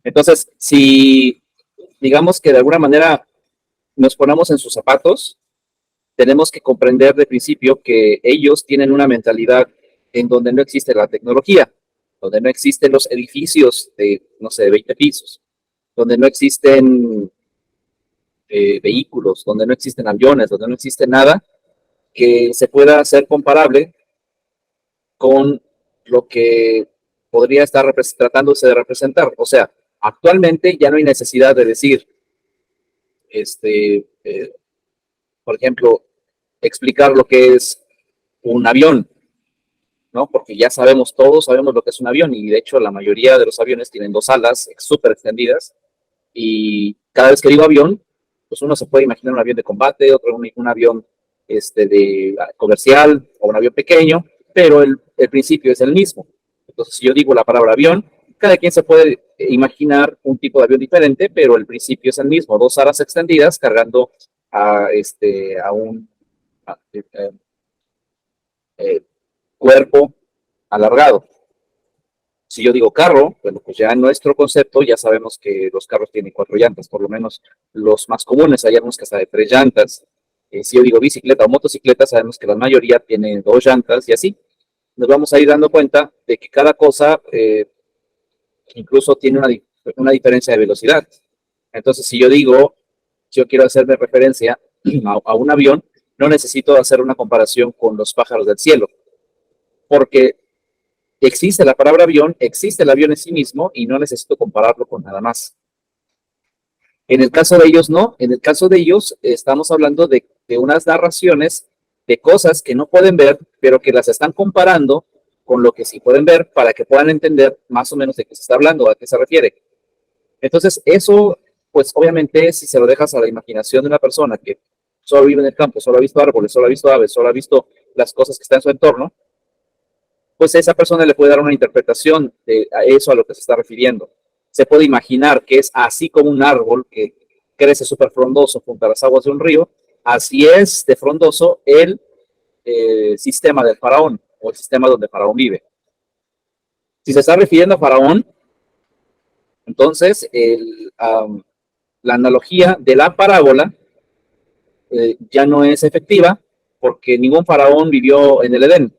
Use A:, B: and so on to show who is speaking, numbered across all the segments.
A: Entonces, si digamos que de alguna manera nos ponemos en sus zapatos, tenemos que comprender de principio que ellos tienen una mentalidad en donde no existe la tecnología, donde no existen los edificios de, no sé, de 20 pisos, donde no existen vehículos, donde no existen aviones, donde no existe nada que se pueda hacer comparable con lo que podría estar tratándose de representar. O sea, actualmente ya no hay necesidad de decir, por ejemplo, explicar lo que es un avión, ¿no? Porque ya sabemos, todos sabemos lo que es un avión y de hecho la mayoría de los aviones tienen dos alas súper extendidas y cada vez que digo avión, pues uno se puede imaginar un avión de combate, otro un avión de comercial o un avión pequeño, pero el principio es el mismo. Entonces, si yo digo la palabra avión, cada quien se puede imaginar un tipo de avión diferente, pero el principio es el mismo, dos alas extendidas cargando a un a, cuerpo alargado. Si yo digo carro, bueno, pues ya en nuestro concepto ya sabemos que los carros tienen cuatro llantas, por lo menos los más comunes, hay algunos que hasta de tres llantas. Si yo digo bicicleta o motocicleta, sabemos que la mayoría tienen dos llantas y así. Nos vamos a ir dando cuenta de que cada cosa incluso tiene una diferencia de velocidad. Entonces, si yo digo, si yo quiero hacerme referencia a un avión, no necesito hacer una comparación con los pájaros del cielo, porque existe la palabra avión, existe el avión en sí mismo y no necesito compararlo con nada más. En el caso de ellos, no. En el caso de ellos, estamos hablando de unas narraciones de cosas que no pueden ver, pero que las están comparando con lo que sí pueden ver para que puedan entender más o menos de qué se está hablando, a qué se refiere. Entonces, eso, pues obviamente, si se lo dejas a la imaginación de una persona que solo vive en el campo, solo ha visto árboles, solo ha visto aves, solo ha visto las cosas que están en su entorno, pues esa persona le puede dar una interpretación de eso a lo que se está refiriendo. Se puede imaginar que es así como un árbol que crece súper frondoso junto a las aguas de un río, así es de frondoso el sistema del faraón o el sistema donde Faraón vive. Si se está refiriendo a Faraón, entonces la analogía de la parábola ya no es efectiva porque ningún faraón vivió en el Edén.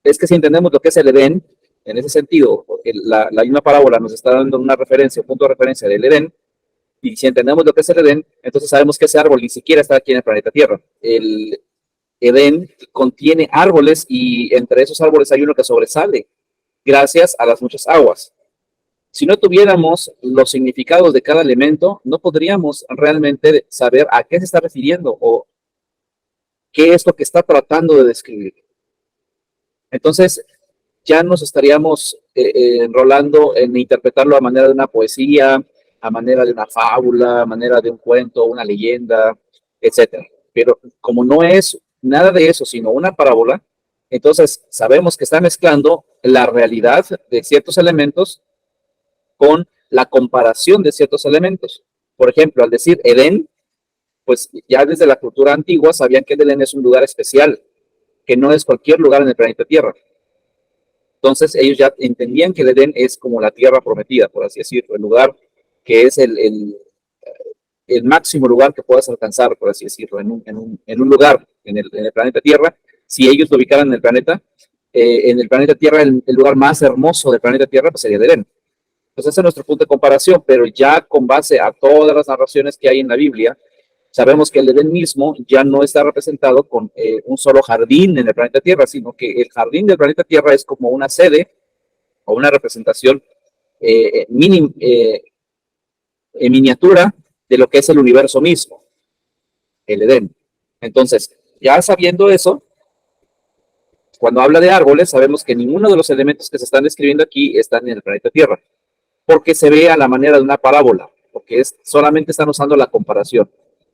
A: Es que si entendemos lo que es el Edén, en ese sentido, la misma parábola nos está dando una referencia, un punto de referencia del Edén, y si entendemos lo que es el Edén, entonces sabemos que ese árbol ni siquiera está aquí en el planeta Tierra. El Edén contiene árboles y entre esos árboles hay uno que sobresale gracias a las muchas aguas. Si no tuviéramos los significados de cada elemento, no podríamos realmente saber a qué se está refiriendo o qué es lo que está tratando de describir. Entonces, ya nos estaríamos enrolando en interpretarlo a manera de una poesía, a manera de una fábula, a manera de un cuento, una leyenda, etcétera. Pero como no es nada de eso, sino una parábola, entonces sabemos que está mezclando la realidad de ciertos elementos con la comparación de ciertos elementos. Por ejemplo, al decir Edén, pues ya desde la cultura antigua sabían que Edén es un lugar especial, que no es cualquier lugar en el planeta Tierra. Entonces ellos ya entendían que el Edén es como la tierra prometida, por así decirlo, el lugar que es el máximo lugar que puedas alcanzar, por así decirlo, en un lugar en el planeta Tierra. Si ellos lo ubicaran en el planeta Tierra, el lugar más hermoso del planeta Tierra pues sería el Edén. Entonces ese es nuestro punto de comparación, pero ya con base a todas las narraciones que hay en la Biblia, sabemos que el Edén mismo ya no está representado con un solo jardín en el planeta Tierra, sino que el jardín del planeta Tierra es como una sede o una representación en miniatura de lo que es el universo mismo, el Edén. Entonces, ya sabiendo eso, cuando habla de árboles, sabemos que ninguno de los elementos que se están describiendo aquí están en el planeta Tierra, porque se ve a la manera de una parábola, porque solamente están usando la comparación.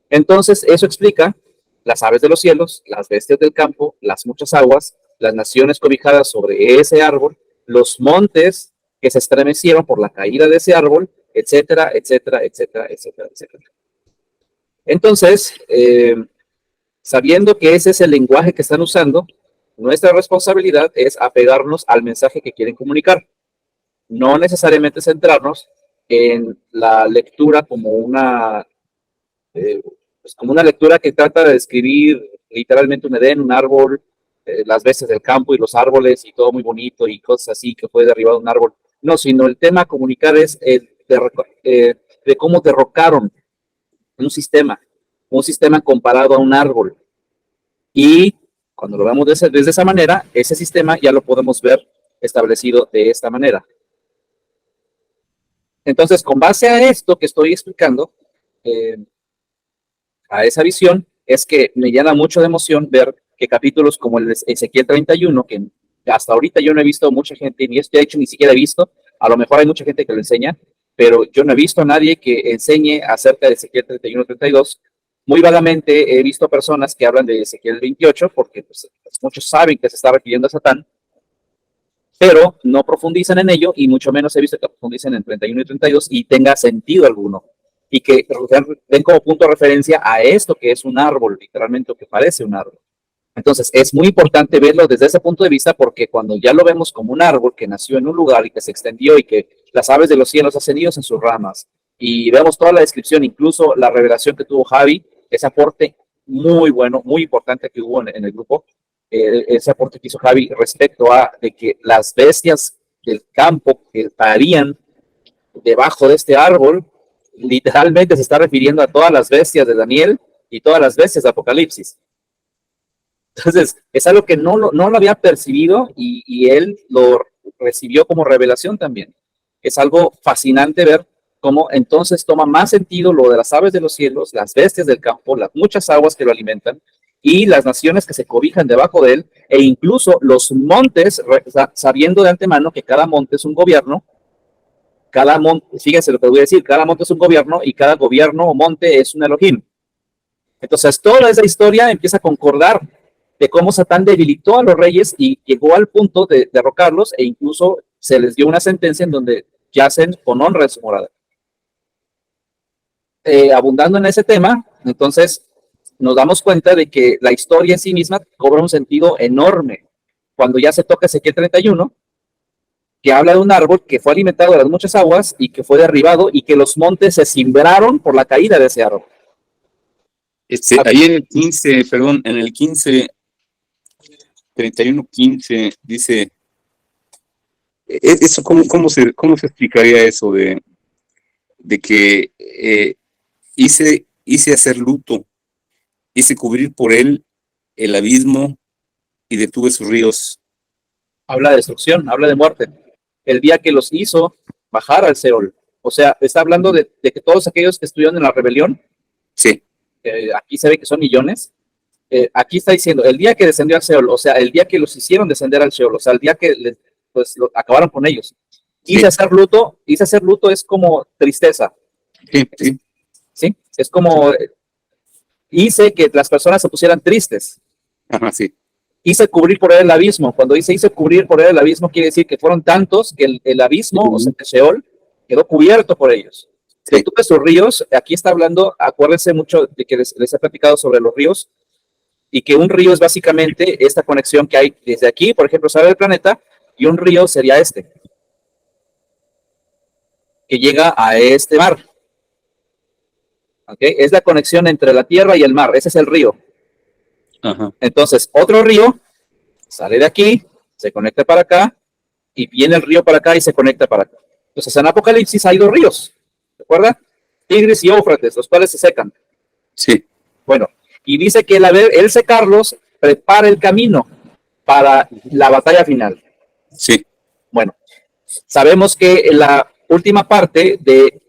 A: Entonces, eso explica las aves de los cielos, las bestias del campo, las muchas aguas, las naciones cobijadas sobre ese árbol, los montes que se estremecieron por la caída de ese árbol, etcétera, etcétera, etcétera, etcétera, etcétera. Entonces, sabiendo que ese es el lenguaje que están usando, nuestra responsabilidad es apegarnos al mensaje que quieren comunicar. No necesariamente centrarnos en la lectura como pues como una lectura que trata de describir literalmente un Edén, un árbol, las bestias del campo y los árboles y todo muy bonito y cosas así que fue derribado un árbol. No, sino el tema a comunicar es de cómo derrocaron un sistema comparado a un árbol. Y cuando lo vemos desde esa manera, ese sistema ya lo podemos ver establecido de esta manera. Entonces, con base a esto que estoy explicando, a esa visión, es que me llena mucho de emoción ver que capítulos como el de Ezequiel 31, que hasta ahorita yo no he visto mucha gente, ni esto de hecho ni siquiera he visto, a lo mejor hay mucha gente que lo enseña, pero yo no he visto a nadie que enseñe acerca de Ezequiel 31, 32. Muy vagamente he visto personas que hablan de Ezequiel 28, porque pues, muchos saben que se está refiriendo a Satán, pero no profundizan en ello y mucho menos he visto que profundicen en 31 y 32 y tenga sentido alguno y que den como punto de referencia a esto que es un árbol, literalmente, o que parece un árbol. Entonces, es muy importante verlo desde ese punto de vista porque cuando ya lo vemos como un árbol que nació en un lugar y que se extendió y que las aves de los cielos hacen nidos en sus ramas y vemos toda la descripción, incluso la revelación que tuvo Javi, ese aporte muy bueno, muy importante que hubo en el grupo, ese aporte que hizo Javi respecto a de que las bestias del campo que estarían debajo de este árbol, literalmente se está refiriendo a todas las bestias de Daniel y todas las bestias de Apocalipsis. Entonces, es algo que no lo había percibido y él lo recibió como revelación también. Es algo fascinante ver cómo entonces toma más sentido lo de las aves de los cielos, las bestias del campo, las muchas aguas que lo alimentan y las naciones que se cobijan debajo de él e incluso los montes, sabiendo de antemano que cada monte es un gobierno, cada monte, fíjense lo que voy a decir, cada monte es un gobierno y cada gobierno o monte es un Elohim. Entonces, toda esa historia empieza a concordar de cómo Satán debilitó a los reyes y llegó al punto de derrocarlos e incluso se les dio una sentencia en donde yacen con honra en su morada. Abundando en ese tema, entonces nos damos cuenta de que la historia en sí misma cobra un sentido enorme cuando ya se toca Ezequiel 31, que habla de un árbol que fue alimentado de las muchas aguas y que fue derribado y que los montes se cimbraron por la caída de ese árbol.
B: Ahí en el 15, perdón, en el 15, 31:15 dice, eso, ¿cómo se explicaría eso de que hice hacer luto, hice cubrir por él el abismo y detuve sus ríos?
A: Habla de destrucción, habla de muerte. El día que los hizo bajar al Seol. O sea, está hablando de que todos aquellos que estuvieron en la rebelión,
B: sí.
A: Aquí se ve que son millones, aquí está diciendo, el día que descendió al Seol, o sea, el día que los hicieron descender al Seol, o sea, el día que pues acabaron con ellos. Hice hacer luto es como tristeza. Sí, es como hice que las personas se pusieran tristes.
B: Ajá, sí.
A: Hice cubrir por él el abismo. Cuando hice cubrir por él el abismo, quiere decir que fueron tantos que el abismo, o sea, el Seol, quedó cubierto por ellos. Sí. Detuve sus ríos, aquí está hablando, acuérdense mucho de que les he platicado sobre los ríos, y que un río es básicamente esta conexión que hay desde aquí, por ejemplo, sale del planeta, y un río sería este, que llega a este mar. ¿Okay? Es la conexión entre la tierra y el mar, ese es el río. Ajá. Entonces, otro río sale de aquí, se conecta para acá, y viene el río para acá y se conecta para acá. Entonces, en Apocalipsis hay dos ríos, ¿de acuerdo? Tigris y Éufrates, los cuales se secan.
B: Sí.
A: Bueno, y dice que el secarlos prepara el camino para la batalla final.
B: Sí.
A: Bueno, sabemos que la última parte de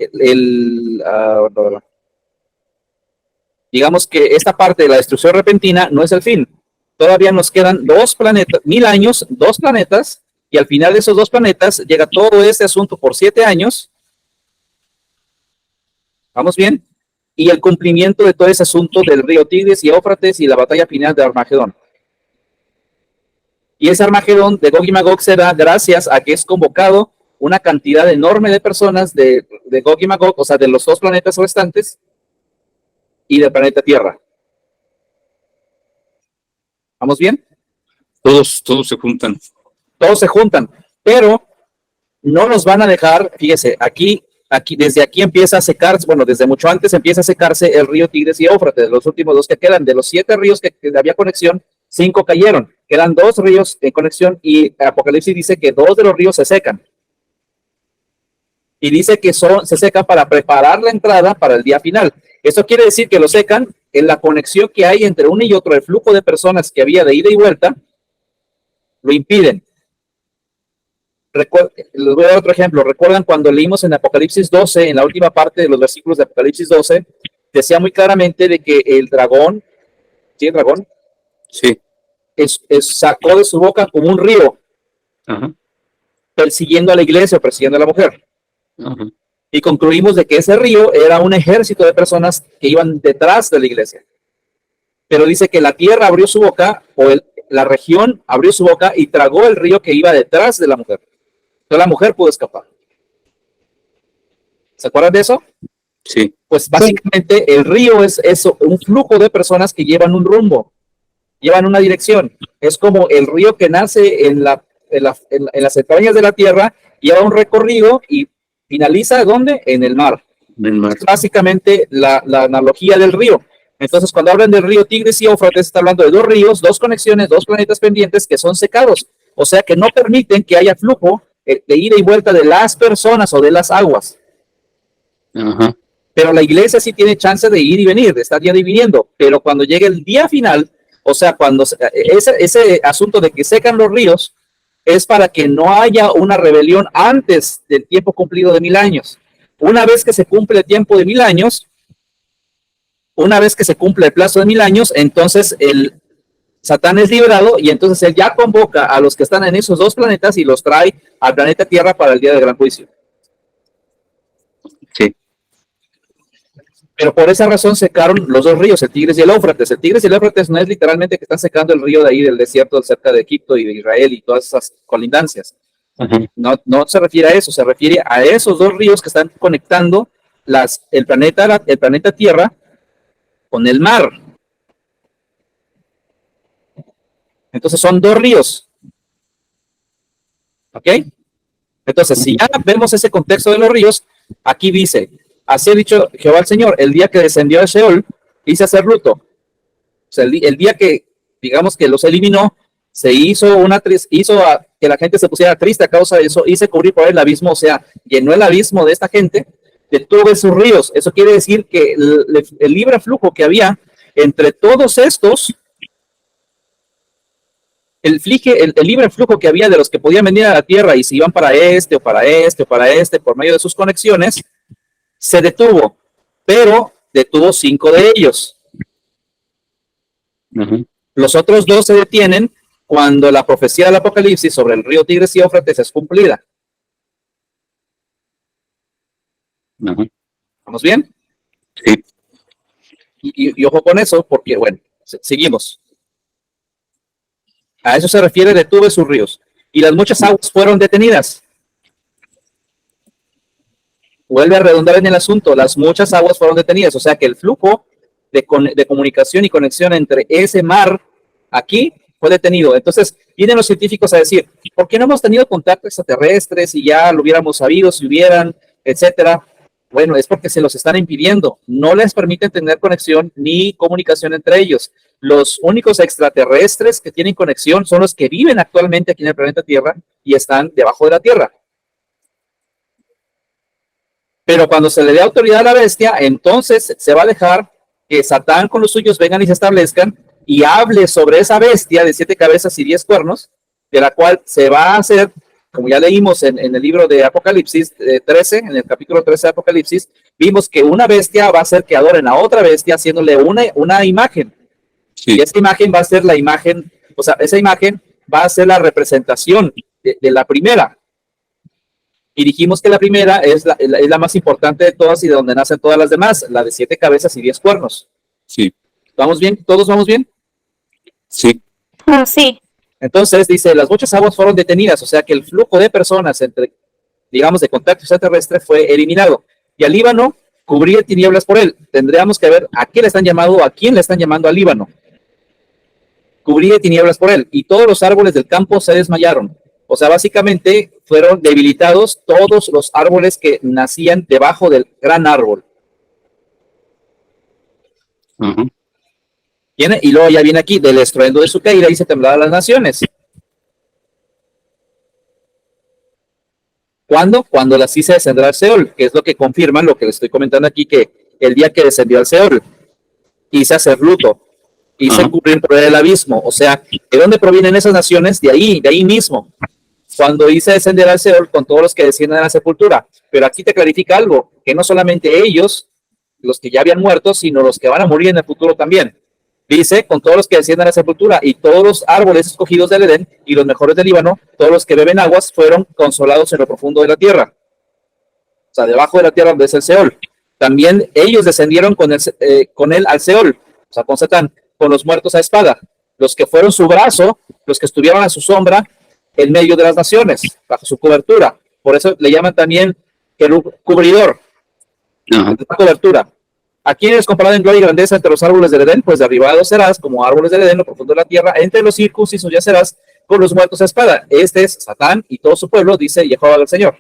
A: digamos que esta parte de la destrucción repentina no es el fin. Todavía nos quedan 2 planetas, 1000 años, 2 planetas, y al final de esos 2 planetas llega todo este asunto por 7 años. ¿Vamos bien? Y el cumplimiento de todo ese asunto del río Tigris y Éufrates y la batalla final de Armagedón. Y ese Armagedón de Gog y Magog se da gracias a que es convocado una cantidad enorme de personas de Gog y Magog, o sea, de los 2 planetas restantes y del planeta Tierra. ¿Vamos bien?
B: Todos se juntan.
A: Todos se juntan, pero no nos van a dejar, fíjese, aquí aquí, desde aquí empieza a secarse, bueno, desde mucho antes empieza a secarse el río Tigris y Éufrates, los últimos dos que quedan. De los 7 ríos que había conexión, 5 cayeron. Quedan 2 ríos en conexión y Apocalipsis dice que 2 de los ríos se secan. Y dice que se secan para preparar la entrada para el día final. Esto quiere decir que lo secan en la conexión que hay entre uno y otro, el flujo de personas que había de ida y vuelta, lo impiden. Les voy a dar otro ejemplo. ¿Recuerdan cuando leímos en Apocalipsis 12, en la última parte de los versículos de Apocalipsis 12, decía muy claramente de que el dragón, ¿sí, el dragón?
B: Sí.
A: Sacó de su boca como un río,
B: Ajá.
A: persiguiendo a la iglesia o persiguiendo a la mujer.
B: Ajá.
A: Y concluimos de que ese río era un ejército de personas que iban detrás de la iglesia. Pero dice que la tierra abrió su boca, o la región abrió su boca y tragó el río que iba detrás de la mujer. Entonces la mujer pudo escapar. ¿Se acuerdan de eso?
B: Sí.
A: Pues básicamente el río es eso, un flujo de personas que llevan un rumbo, llevan una dirección. Es como el río que nace en las entrañas de la tierra, lleva un recorrido y finaliza ¿dónde? En el mar. Es básicamente la analogía del río. Entonces, cuando hablan del río Tigris y Éufrates, está hablando de 2 ríos, 2 conexiones, 2 planetas pendientes que son secados. O sea, que no permiten que haya flujo de ida y vuelta de las personas o de las aguas.
B: Ajá.
A: Pero la iglesia sí tiene chance de ir y venir, de estar yendo y viniendo. Pero cuando llegue el día final, o sea, cuando ese asunto de que secan los ríos, es para que no haya una rebelión antes del tiempo cumplido de 1000 años. Una vez que se cumple el tiempo de 1000 años, una vez que se cumple el plazo de 1000 años, entonces el Satán es liberado y entonces él ya convoca a los que están en esos 2 planetas y los trae al planeta Tierra para el día del gran juicio.
B: Sí.
A: Pero por esa razón secaron los 2 ríos, el Tigris y el Éufrates. El Tigris y el Éufrates no es literalmente que están secando el río de ahí del desierto cerca de Egipto y de Israel y todas esas colindancias. No, no se refiere a eso, se refiere a esos 2 ríos que están conectando el planeta Tierra con el mar. Entonces son 2 ríos. ¿Ok? Entonces, si ya vemos ese contexto de los ríos, aquí dice, así ha dicho Jehová el Señor, el día que descendió a Sheol, hice hacer luto. O sea, el día que, digamos que los eliminó, se hizo que la gente se pusiera triste a causa de eso, hice cubrir por el abismo, o sea, llenó el abismo de esta gente, detuve sus ríos. Eso quiere decir que el libre flujo que había entre todos estos, el libre flujo que había de los que podían venir a la tierra y se iban para este o para este o para este por medio de sus conexiones, se detuvo, pero detuvo 5 de ellos. Los otros 2 se detienen cuando la profecía del Apocalipsis sobre el río Tigris y Éufrates es cumplida. ¿Vamos bien?
B: Sí.
A: Y ojo con eso, porque, bueno, seguimos. A eso se refiere detuve sus ríos. Y las muchas aguas fueron detenidas. Vuelve a redundar en el asunto, las muchas aguas fueron detenidas. O sea que el flujo de comunicación y conexión entre ese mar aquí fue detenido. Entonces, vienen los científicos a decir, ¿por qué no hemos tenido contacto extraterrestres y ya lo hubiéramos sabido si hubieran, etcétera? Bueno, es porque se los están impidiendo. No les permiten tener conexión ni comunicación entre ellos. Los únicos extraterrestres que tienen conexión son los que viven actualmente aquí en el planeta Tierra y están debajo de la Tierra. Pero cuando se le dé autoridad a la bestia, entonces se va a dejar que Satán con los suyos vengan y se establezcan y hable sobre esa bestia de 7 cabezas y 10 cuernos, de la cual se va a hacer, como ya leímos en el libro de Apocalipsis 13, en el capítulo 13 de Apocalipsis, vimos que una bestia va a hacer que adoren a otra bestia haciéndole una imagen. Sí. Y esa imagen va a ser la imagen, o sea, esa imagen va a ser la representación de la primera. Y dijimos que la primera es la más importante de todas y de donde nacen todas las demás, la de 7 cabezas y 10 cuernos.
B: Sí.
A: ¿Vamos bien? ¿Todos vamos bien?
B: Sí.
C: Sí.
A: Entonces, dice, las muchas aguas fueron detenidas, o sea que el flujo de personas entre, digamos, de contacto extraterrestre fue eliminado. Y al Líbano cubría tinieblas por él. Tendríamos que ver a qué le están llamando o a quién le están llamando al Líbano. Cubría tinieblas por él. Y todos los árboles del campo se desmayaron. O sea, básicamente fueron debilitados todos los árboles que nacían debajo del gran árbol.
B: Ajá.
A: ¿Tiene? Y luego ya viene aquí, del estruendo de su caída y se temblaron las naciones. ¿Cuándo? Cuando la se descenderá al Seol, que es lo que confirma lo que les estoy comentando aquí, que el día que descendió al Seol, hice hacer luto, hice
B: Ajá.
A: cubrir por el abismo. O sea, ¿de dónde provienen esas naciones? De ahí mismo. Cuando hice descender al Seol con todos los que descienden a la sepultura. Pero aquí te clarifica algo, que no solamente ellos, los que ya habían muerto, sino los que van a morir en el futuro también. Dice, con todos los que descienden a la sepultura y todos los árboles escogidos del Edén y los mejores del Líbano, todos los que beben aguas fueron consolados en lo profundo de la tierra. O sea, debajo de la tierra donde es el Seol. También ellos descendieron con él al Seol, o sea, con Satán, con los muertos a espada. Los que fueron su brazo, los que estuvieron a su sombra en medio de las naciones, bajo su cobertura. Por eso le llaman también el cubridor,
B: Ajá.
A: la cobertura. ¿A quién es comparado en gloria y grandeza entre los árboles del Edén? Pues derribados serás como árboles del Edén, lo profundo de la tierra, entre los circuncisos ya serás con los muertos a espada. Este es Satán y todo su pueblo, dice Jehová del Señor.